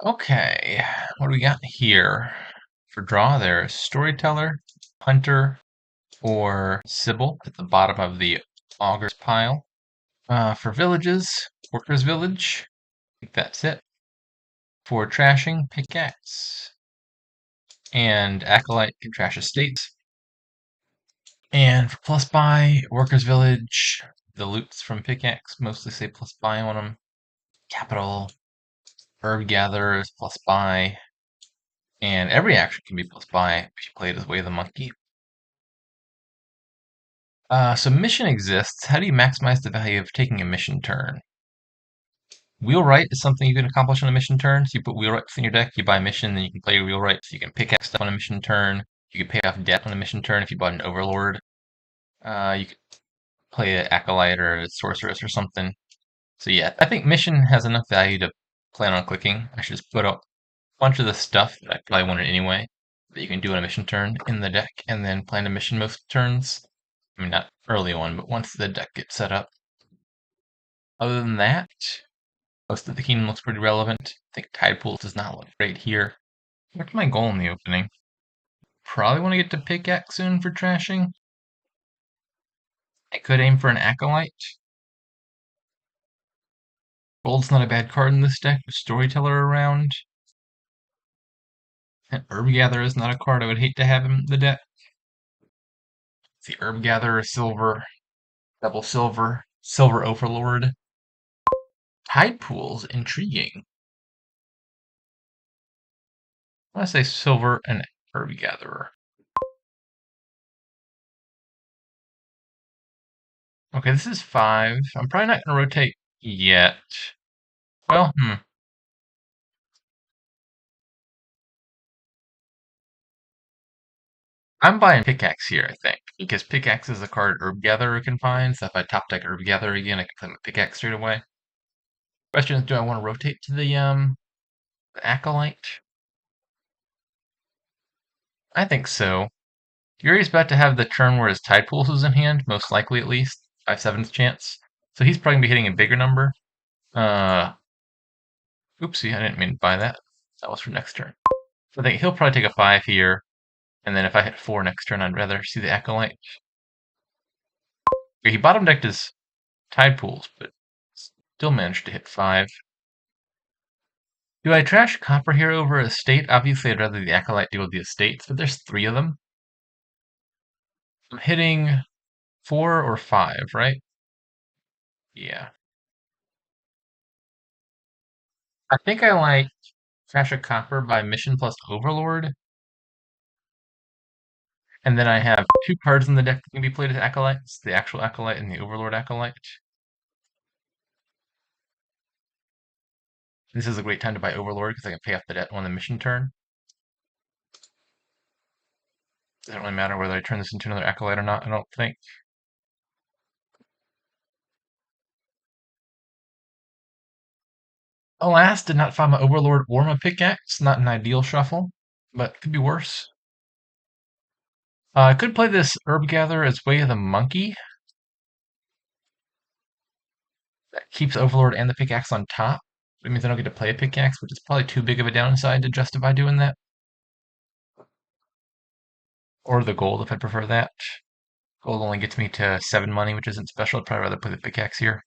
Okay, what do we got here? For draw, there's Storyteller, Hunter, or Sybil at the bottom of the Augur's pile. For villages, Workers' Village, I think that's it. For trashing, Pickaxe. And Acolyte can trash estates. And for plus buy, Workers' Village, the loots from Pickaxe mostly say plus buy on them. Capital, Herb Gatherer is plus buy. And every action can be plus buy if you play it as Way of the Monkey. So mission exists. How do you maximize the value of taking a mission turn? Wheelwright is something you can accomplish on a mission turn. So you put wheelwrights in your deck, you buy a mission, then you can play your wheelwrights. You can pickaxe stuff on a mission turn. You can pay off debt on a mission turn if you bought an overlord. You could play an acolyte or a sorceress or something. So yeah, I think mission has enough value to plan on clicking. I should just put a bunch of the stuff that I probably wanted anyway that you can do on a mission turn in the deck, and then plan a mission most turns. I mean, not early on, but once the deck gets set up. Other than that, most of the kingdom looks pretty relevant. I think Tide Pools does not look great here. What's my goal in the opening? Probably want to get to Pickaxe soon for trashing. I could aim for an Acolyte. Gold's not a bad card in this deck with Storyteller around. And Herb Gatherer is not a card I would hate to have in the deck. The Herb Gatherer, silver, double silver, silver overlord. Tide Pools, intriguing. I want to say silver and Herb Gatherer. Okay, this is 5. I'm probably not going to rotate yet. Well, I'm buying Pickaxe here, I think, because Pickaxe is a card Herb Gatherer can find, so if I top deck Herb Gatherer again, I can play my Pickaxe straight away. Question is, do I want to rotate to the Acolyte? I think so. Yuri's about to have the turn where his Tide Pools is in hand, most likely at least. 5/7 chance. So he's probably going to be hitting a bigger number. Oopsie, I didn't mean to buy that. That was for next turn. So I think he'll probably take a 5 here. And then if I hit 4 next turn, I'd rather see the Acolyte. Okay, he bottom decked his Tide Pools, but still managed to hit 5. Do I trash Copper here over Estate? Obviously, I'd rather the Acolyte deal with the Estates, but there's 3 of them. I'm hitting 4 or 5, right? Yeah. I think I like Trash a Copper by Mission plus Overlord. And then I have 2 cards in the deck that can be played as Acolytes, the actual Acolyte and the Overlord Acolyte. This is a great time to buy Overlord because I can pay off the debt on the mission turn. Doesn't really matter whether I turn this into another Acolyte or not, I don't think. Alas, did not find my Overlord or my Pickaxe. Not an ideal shuffle, but could be worse. I could play this Herb Gatherer as Way of the Monkey. That keeps Overlord and the Pickaxe on top. It means I don't get to play a Pickaxe, which is probably too big of a downside to justify doing that. Or the gold if I prefer that. Gold only gets me to 7 money, which isn't special. I'd probably rather play the Pickaxe here.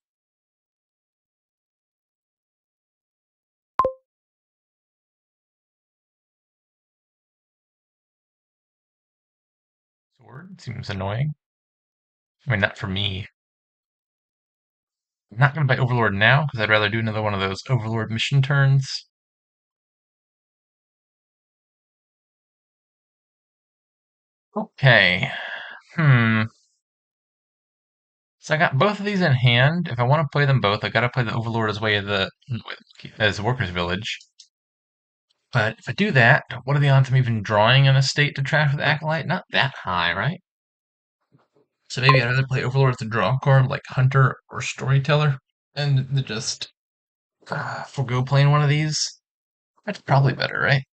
Sword seems annoying. I mean, not for me. I'm not going to buy Overlord now, because I'd rather do another one of those Overlord mission turns. Okay. So I got both of these in hand. If I want to play them both, I gotta play the Overlord as way of the as Workers' Village. But if I do that, what are the odds of me even drawing an estate to trash with Acolyte? Not that high, right? So maybe I'd rather play Overlord as a draw card like Hunter or Storyteller and just forego playing one of these. That's probably better, right?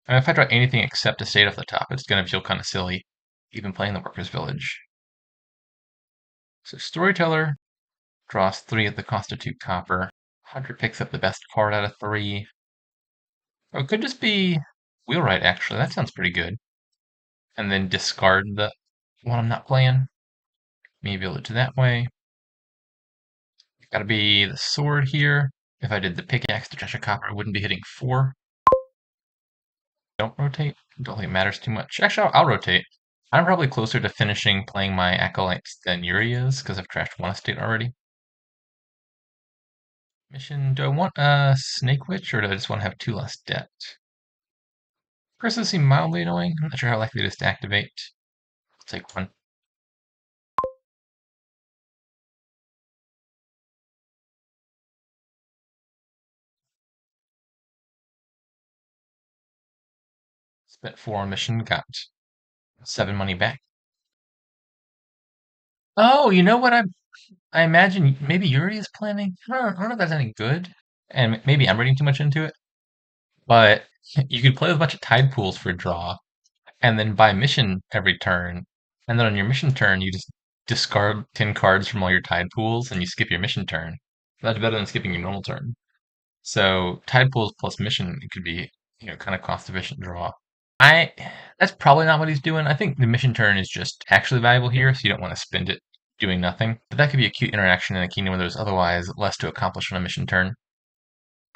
I mean, if I draw anything except estate off the top, it's gonna feel kind of silly, even playing the Workers' Village. So Storyteller draws 3 at the cost of 2 copper. Hunter picks up the best card out of 3. Or it could just be wheelwright, actually. That sounds pretty good. And then discard the one I'm not playing. Maybe I'll do it that way. Gotta be the sword here. If I did the pickaxe to Cheshire Copper, I wouldn't be hitting 4. Don't rotate. Don't think it matters too much. Actually, I'll rotate. I'm probably closer to finishing playing my Acolytes than Yuri is, because I've trashed one estate already. Mission, do I want a Snake Witch, or do I just want to have 2 less debt? Curses seem mildly annoying. I'm not sure how likely it is to activate. I'll take one. Spent 4 on mission, got 7 money back. Oh, you know what I imagine maybe Yuri is planning? I don't know if that's any good. And maybe I'm reading too much into it. But you could play with a bunch of tide pools for draw, and then buy mission every turn. And then on your mission turn, you just discard 10 cards from all your tide pools and you skip your mission turn. That's better than skipping your normal turn. So tide pools plus mission, it could be, kind of cost efficient draw. I That's probably not what he's doing. I think the mission turn is just actually valuable here, so you don't want to spend it doing nothing. But that could be a cute interaction in a kingdom where there's otherwise less to accomplish on a mission turn.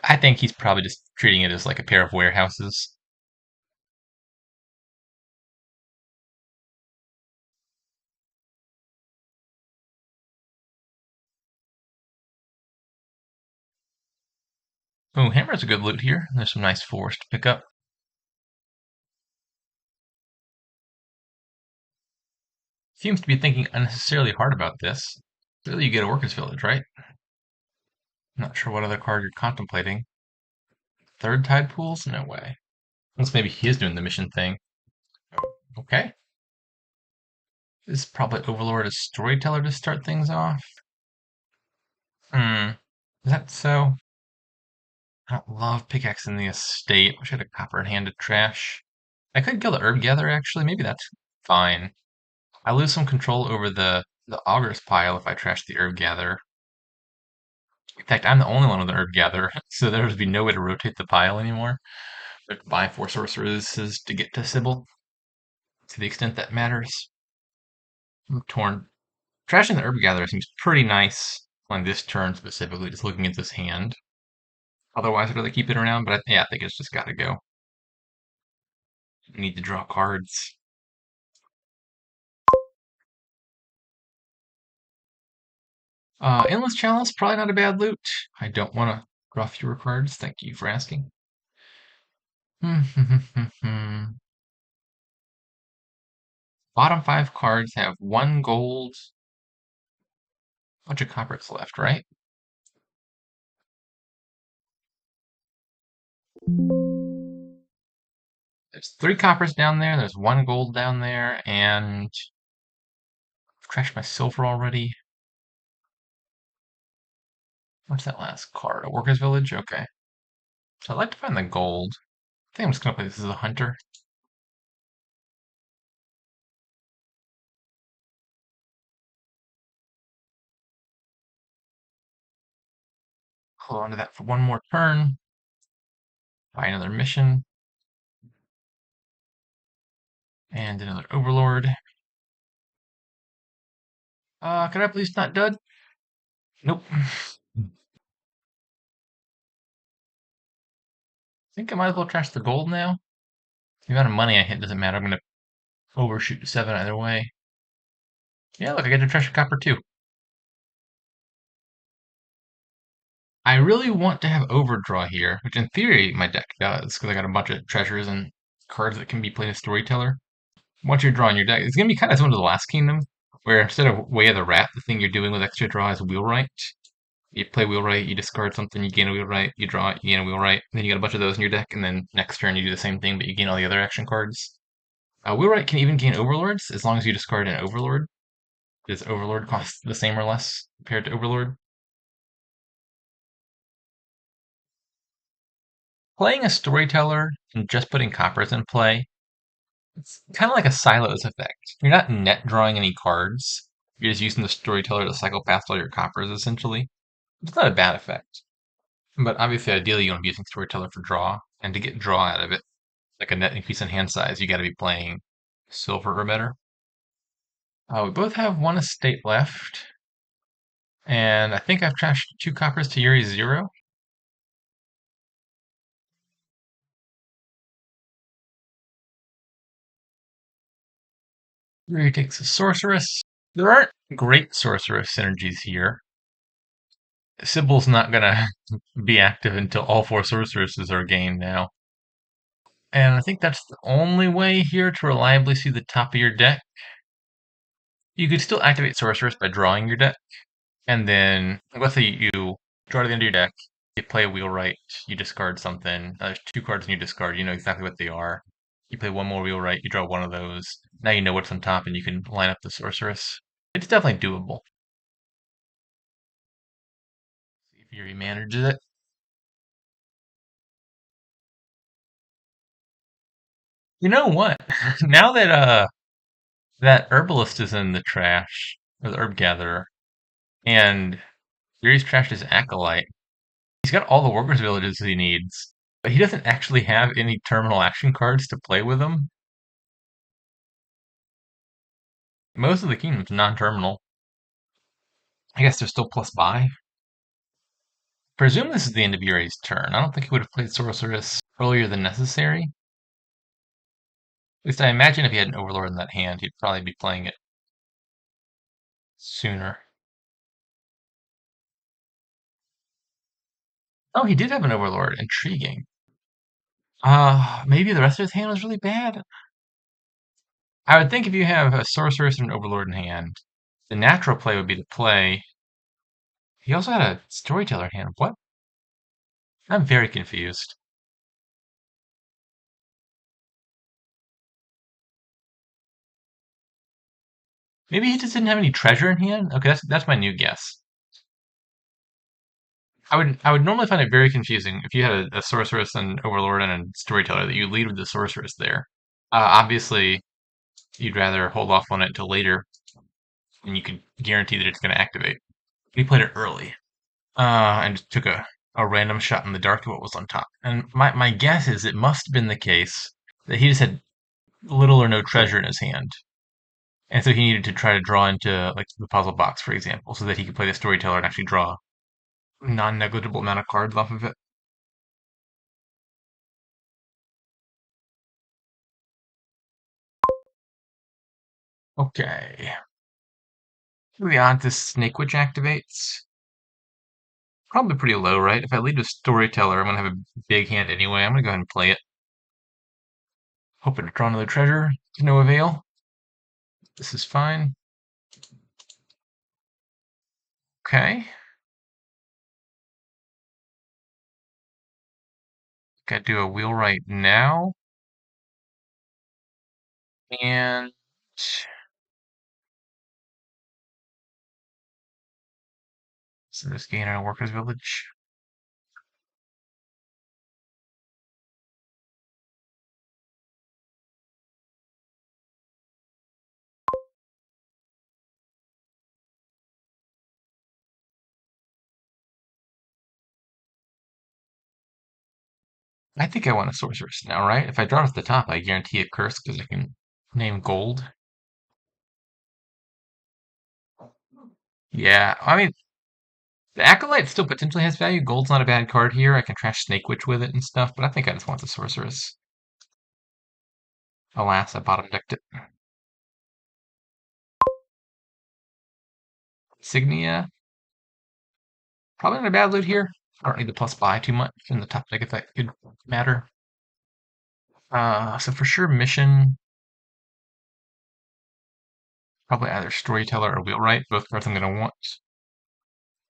I think he's probably just treating it as like a pair of warehouses. Oh, hammer's a good loot here. There's some nice forest to pick up. Seems to be thinking unnecessarily hard about this. Clearly you get a workers' village, right? Not sure what other card you're contemplating. Third tide pools? No way. Unless maybe he is doing the mission thing. Okay. This is probably Overlord as Storyteller to start things off. Hmm. Is that so? I don't love pickaxe in the estate. Wish I had a copper in hand to trash. I could kill the herb gather actually. Maybe that's fine. I lose some control over the augur's pile if I trash the herb gather. In fact, I'm the only one with the herb gather, so there would be no way to rotate the pile anymore. But buy 4 sorceresses to get to Sybil, to the extent that matters. I'm torn. Trashing the herb gather seems pretty nice on this turn specifically, just looking at this hand. Otherwise, I'd rather keep it around, but yeah, I think it's just gotta go. I need to draw cards. Endless Chalice, probably not a bad loot. I don't want to draw fewer cards. Thank you for asking. Bottom 5 cards have 1 gold, bunch of coppers left, right? There's 3 coppers down there, there's 1 gold down there, and I've trashed my silver already. What's that last card? A workers' village? Okay. So I'd like to find the gold. I think I'm just gonna play this as a hunter. Hold on to that for 1 more turn. Buy another mission. And another overlord. Can I please not dud? Nope. Think I might as well trash the gold now. The amount of money I hit doesn't matter. I'm gonna overshoot 7 either way. Yeah, look, I get to trash a copper too. I really want to have overdraw here, which in theory my deck does, because I got a bunch of treasures and cards that can be played as storyteller. Once you're drawing your deck, it's gonna be kind of similar to the last kingdom, where instead of Way of the Rat, the thing you're doing with extra draw is wheelwright. You play wheelwright, you discard something, you gain a wheelwright, you draw it, you gain a wheelwright, then you got a bunch of those in your deck, and then next turn you do the same thing, but you gain all the other action cards. Wheelwright can even gain overlords as long as you discard an overlord. Does overlord cost the same or less compared to overlord? Playing a storyteller and just putting coppers in play, it's kind of like a silos effect. You're not net drawing any cards. You're just using the storyteller to cycle past all your coppers, essentially. It's not a bad effect. But obviously, ideally, you want to be using storyteller for draw. And to get draw out of it, like a net increase in hand size, you got to be playing silver or better. We both have one estate left, and I think I've trashed 2 coppers to Yuri's 0. Yuri takes a sorceress. There aren't great sorceress synergies here. Sybil's not gonna be active until all 4 sorceresses are gained now. And I think that's the only way here to reliably see the top of your deck. You could still activate sorceress by drawing your deck. And then, like, let's say you draw to the end of your deck, you play a wheelwright, you discard something. There's 2 cards in your discard, you know exactly what they are. You play one more wheelwright, you draw one of those. Now you know what's on top and you can line up the sorceress. It's definitely doable. See if Yuri manages it. You know what? Now that that herbalist is in the trash, or the herb gatherer, and Yuri's trashed his acolyte, he's got all the workers' villages he needs, but he doesn't actually have any terminal action cards to play with them. Most of the kingdom's non-terminal. I guess they're still plus buy. Presume this is the end of Yuri's turn. I don't think he would have played Sorceress earlier than necessary. At least I imagine if he had an Overlord in that hand, he'd probably be playing it sooner. Oh, he did have an Overlord. Intriguing. Maybe the rest of his hand was really bad. I would think if you have a Sorceress and an Overlord in hand, the natural play would be to play. He also had a Storyteller in hand. What? I'm very confused. Maybe he just didn't have any treasure in hand? Okay, that's my new guess. I would normally find it very confusing if you had a sorceress and overlord and a storyteller that you lead with the sorceress there. Obviously, you'd rather hold off on it till later, and you could guarantee that it's going to activate. He played it early, and just took a random shot in the dark to what was on top. And my guess is it must have been the case that he just had little or no treasure in his hand, and so he needed to try to draw into like the puzzle box, for example, so that he could play the storyteller and actually draw non-negligible amount of cards off of it. Okay. The odds this Snake Witch activates? Probably pretty low, right? If I lead with Storyteller, I'm gonna have a big hand anyway. I'm gonna go ahead and play it. Hoping to draw another treasure to no avail. This is fine. Okay. Gotta do a wheelwright now. And so this gain on a worker's village. I think I want a sorceress now, right? If I draw it at the top, I guarantee a curse because I can name gold. Yeah, I mean, the Acolyte still potentially has value. Gold's not a bad card here. I can trash Snake Witch with it and stuff, but I think I just want the sorceress. Alas, I bottom decked it. Signia. Probably not a bad loot here. I don't need the plus buy too much in the top deck if that could matter. So for sure, mission. Probably either Storyteller or Wheelwright. Both cards I'm going to want.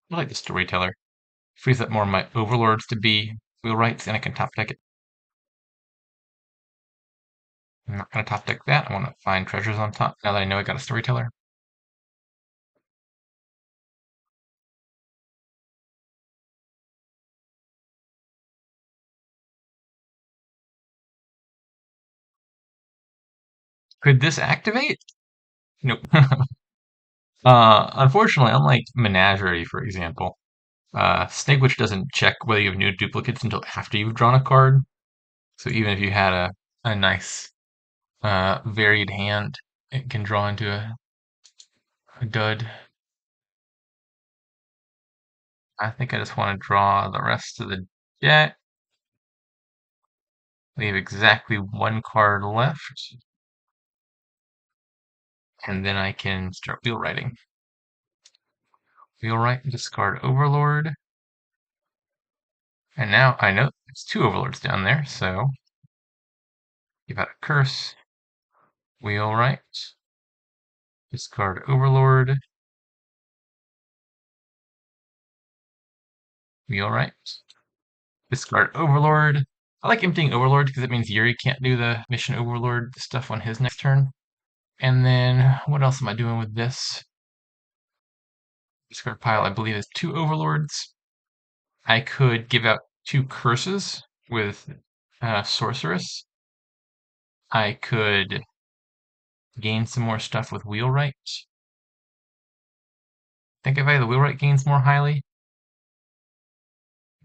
I like the Storyteller. Frees up more of my Overlords to be Wheelwrights, and I can top deck it. I'm not going to top deck that. I want to find treasures on top now that I know I got a Storyteller. Could this activate? Nope. Unfortunately, unlike Menagerie, for example, Snake Witch doesn't check whether you have new duplicates until after you've drawn a card. So even if you had a nice varied hand, it can draw into a dud. I think I just want to draw the rest of the deck. We have exactly one card left, and then I can start wheel writing. Wheelwright, discard Overlord. And now I know it's two Overlords down there, so give out a curse. Wheelwright, discard Overlord. Wheelwright, discard Overlord. I like emptying Overlord because it means Yuri can't do the mission Overlord stuff on his next turn. And then what else am I doing with this? Discard pile, I believe, is two Overlords. I could give out two curses with Sorceress. I could gain some more stuff with Wheelwright. Think if I had the Wheelwright gains more highly.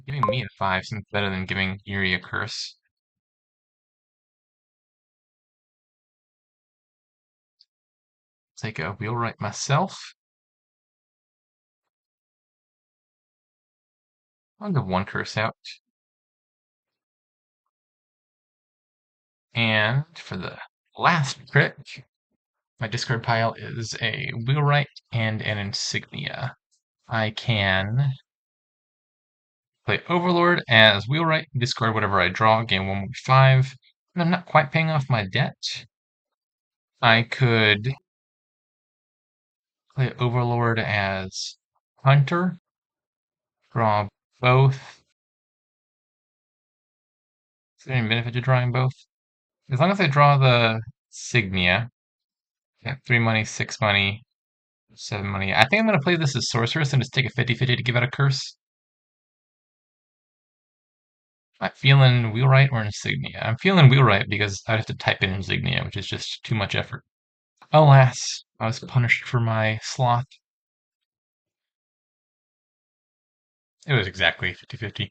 Giving me a 5 seems better than giving Yuri a curse. Take a Wheelwright myself. I'll give one curse out. And for the last trick, my discard pile is a Wheelwright and an Insignia. I can play Overlord as Wheelwright, discard whatever I draw, gain 1 more 5. And I'm not quite paying off my debt. I could play Overlord as Hunter, draw both. Is there any benefit to drawing both? As long as I draw the Signia, yeah, 3 money, 6 money, 7 money. I think I'm going to play this as Sorceress and just take a 50-50 to give out a curse. I'm feeling Wheelwright or Insignia. I'm feeling Wheelwright because I'd have to type in Insignia, which is just too much effort. Alas, I was punished for my sloth. It was exactly 50-50.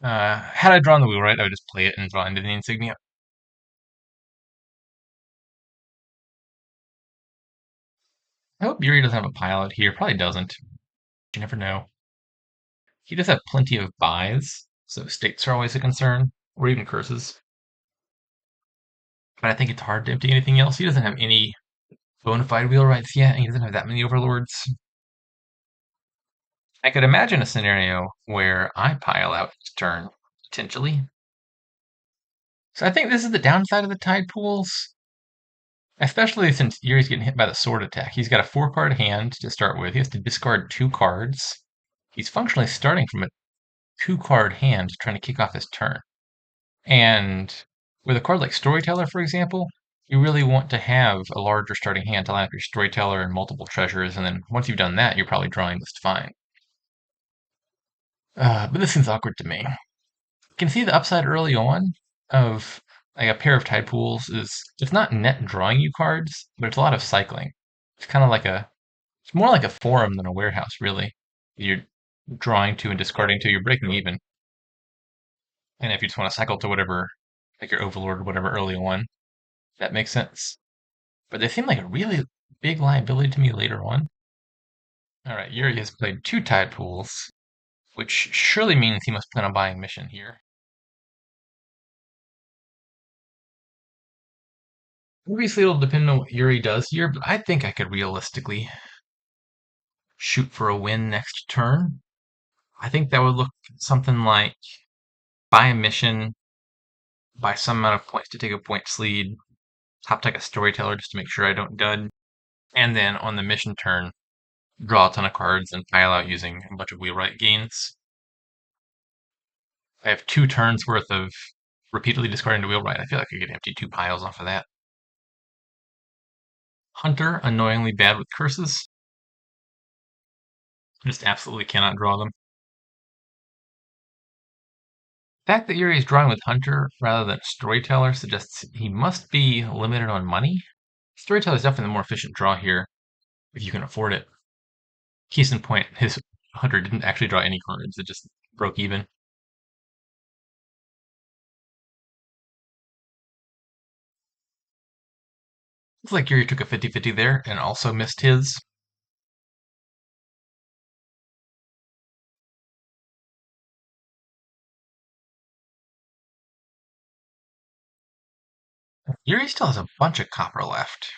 Had I drawn the Wheelwright, I would just play it and draw into the Insignia. I hope Yuri doesn't have a pile out here. Probably doesn't. You never know. He does have plenty of buys, so states are always a concern, or even curses. But I think it's hard to empty anything else. He doesn't have any bona fide wheelwrights yet, and he doesn't have that many overlords. I could imagine a scenario where I pile out his turn, potentially. So I think this is the downside of the tide pools, especially since Yuri's getting hit by the sword attack. He's got a 4-card hand to start with. He has to discard 2 cards. He's functionally starting from a 2-card hand trying to kick off his turn. And with a card like Storyteller, for example, you really want to have a larger starting hand to line up your Storyteller and multiple treasures, and then once you've done that, you're probably drawing just fine. But this seems awkward to me. You can see the upside early on of like a pair of tide pools is it's not net drawing you cards, but it's a lot of cycling. It's kind of like it's more like a forum than a warehouse, really. You're drawing to and discarding to, you're breaking even. And if you just want to cycle to whatever, like your Overlord or whatever early on, that makes sense. But they seem like a really big liability to me later on. Alright, Yuri has played 2 tide pools, which surely means he must plan on buying mission here. Obviously, it'll depend on what Yuri does here, but I think I could realistically shoot for a win next turn. I think that would look something like buy a mission, buy some amount of points to take a points lead, top deck a Storyteller just to make sure I don't dud, and then on the mission turn, draw a ton of cards and pile out using a bunch of wheelwright gains. I have 2 turns worth of repeatedly discarding to wheelwright. I feel like I could empty 2 piles off of that. Hunter, annoyingly bad with curses. Just absolutely cannot draw them. The fact that Yuri is drawing with Hunter rather than Storyteller suggests he must be limited on money. Storyteller is definitely the more efficient draw here, if you can afford it. Case in point, his Hunter didn't actually draw any cards, it just broke even. Looks like Yuri took a 50-50 there and also missed his. Yuri still has a bunch of copper left,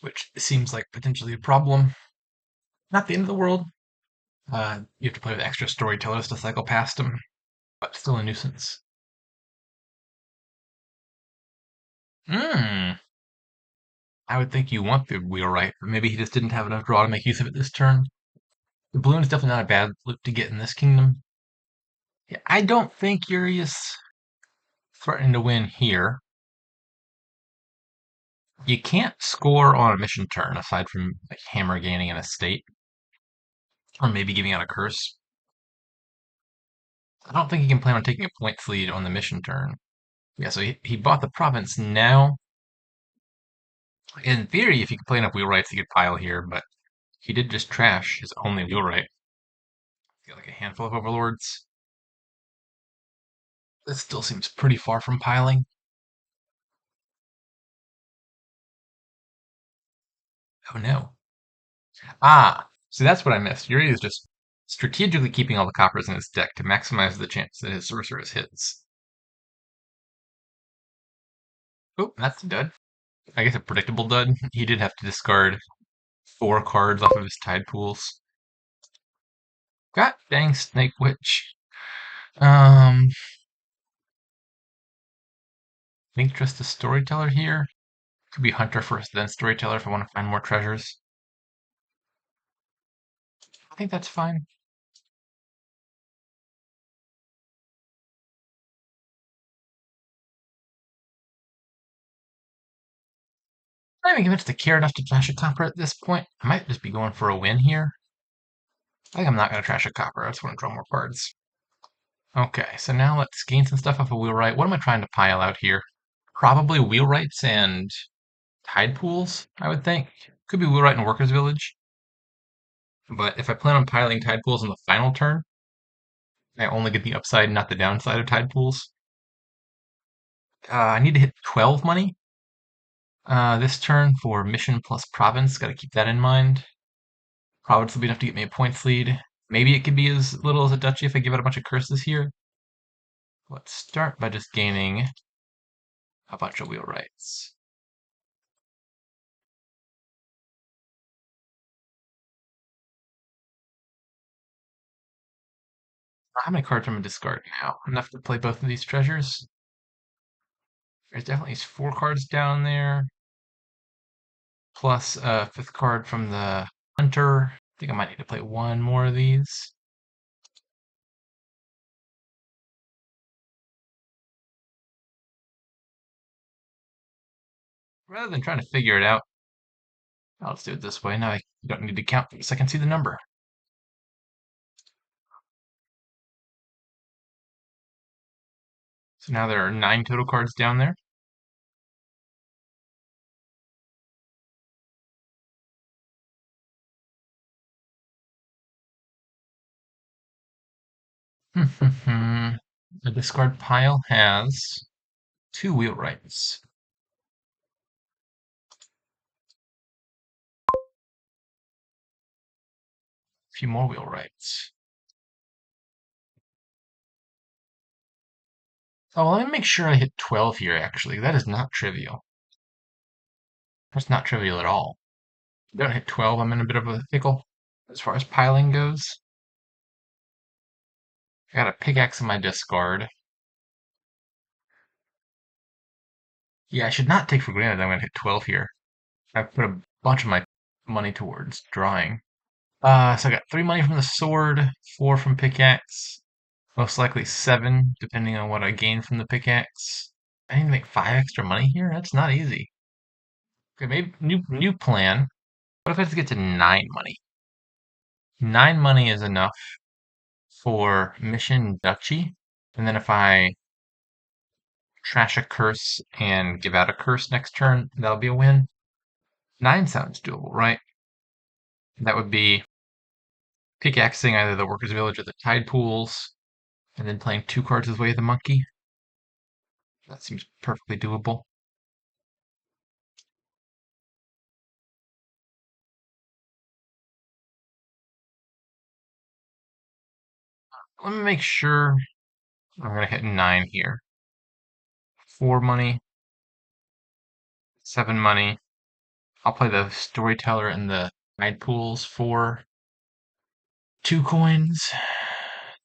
which seems like potentially a problem. Not the end of the world. You have to play with extra storytellers to cycle past him, but still a nuisance. Hmm. I would think you want the wheel right, but maybe he just didn't have enough draw to make use of it this turn. The balloon is definitely not a bad loop to get in this kingdom. Yeah, I don't think Yuri is threatening to win here. You can't score on a mission turn aside from like hammer gaining an estate, or maybe giving out a curse. I don't think he can plan on taking a points lead on the mission turn. Yeah, so he bought the province now. In theory, if he could play enough wheelwrights, he could pile here, but he did just trash his only wheelwright. He's got like a handful of overlords. This still seems pretty far from piling. Oh no. Ah, see that's what I missed. Yuri is just strategically keeping all the coppers in his deck to maximize the chance that his sorceress hits. Oh, that's a dud. I guess a predictable dud. He did have to discard 4 cards off of his tide pools. God dang Snake Witch. Think trust the storyteller here. Could be Hunter first, then storyteller if I want to find more treasures. I think that's fine. I'm not even convinced to care enough to trash a copper at this point. I might just be going for a win here. I think I'm not going to trash a copper. I just want to draw more cards. Okay, so now let's gain some stuff off of wheelwright. What am I trying to pile out here? Probably wheelwrights and tide pools, I would think. Could be wheelwright and workers village. But if I plan on piling tide pools in the final turn, I only get the upside, not the downside of tide pools. I need to hit 12 money this turn for mission plus province. Got to keep that in mind. Province will be enough to get me a points lead. Maybe it could be as little as a duchy if I give out a bunch of curses here. Let's start by just gaining a bunch of wheelwrights. How many cards am I discard now? Enough to play both of these treasures. There's definitely 4 cards down there. Plus a 5th card from the Hunter. I think I might need to play one more of these. Rather than trying to figure it out, I'll just do it this way. Now I don't need to count so I can see the number. So now there are 9 total cards down there. The discard pile has 2 wheelwrights. A few more wheelwrights. Oh, let me make sure I hit 12 here, actually. That is not trivial. That's not trivial at all. If I don't hit 12, I'm in a bit of a pickle as far as piling goes. I got a pickaxe in my discard. Yeah, I should not take for granted that I'm going to hit 12 here. I've put a bunch of my money towards drawing. So I got 3 money from the sword, 4 from pickaxe, most likely 7, depending on what I gain from the pickaxe. I need to make 5 extra money here? That's not easy. Okay, maybe new plan. What if I just get to 9 money? 9 money is enough for mission duchy, and then if I trash a curse and give out a curse next turn, that'll be a win. 9 sounds doable, right? That would be pickaxing either the workers' village or the tide pools, and then playing 2 cards as way of the monkey. That seems perfectly doable. Let me make sure I'm gonna hit 9 here. 4 money, 7 money. I'll play the storyteller and the guide pools for 2 coins. I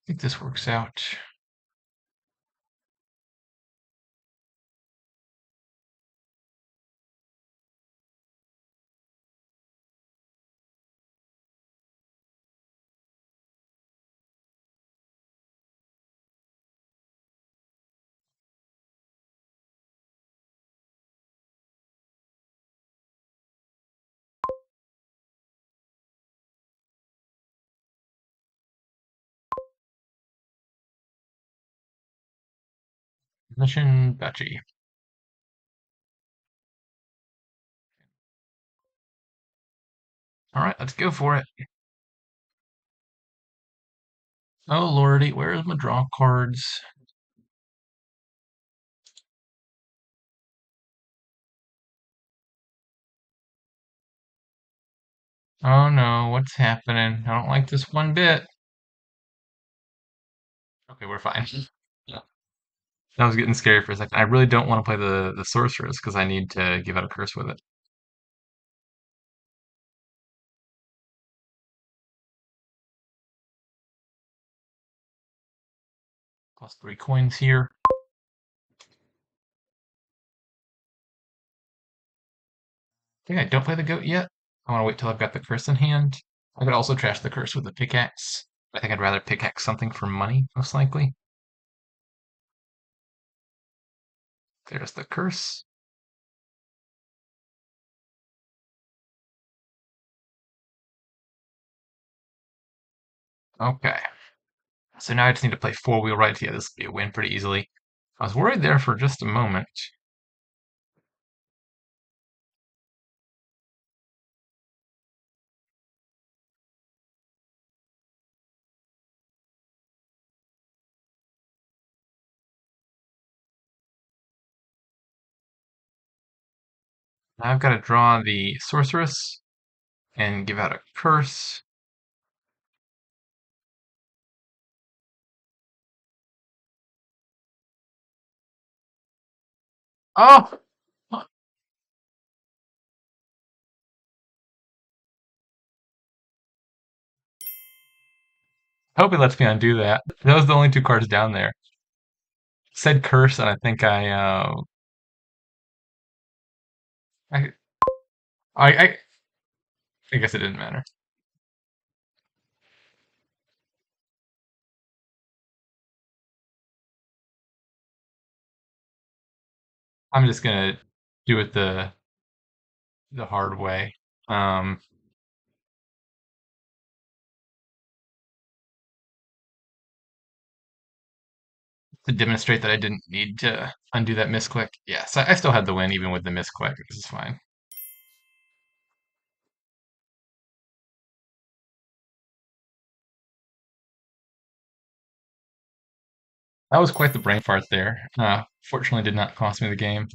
think this works out. Mission Duchy. All right, let's go for it. Oh lordy, where's my draw cards? Oh no, what's happening? I don't like this one bit. Okay, we're fine. Yeah. That was getting scary for a second. I really don't want to play the sorceress because I need to give out a curse with it. Plus 3 coins here. I think I don't play the goat yet. I want to wait till I've got the curse in hand. I could also trash the curse with the pickaxe. I think I'd rather pickaxe something for money, most likely. There's the curse. Okay. So now I just need to play four-wheel rides. Yeah, this will be a win pretty easily. I was worried there for just a moment. Now I've got to draw the sorceress and give out a curse. Oh! Hope it lets me undo that. That was the only 2 cards down there. Said curse, and I think I, I, I guess it didn't matter. I'm just gonna do it the hard way. Um, to demonstrate that I didn't need to undo that misclick. Yes, I still had the win even with the misclick. This is fine. That was quite the brain fart there. Fortunately, did not cost me the game.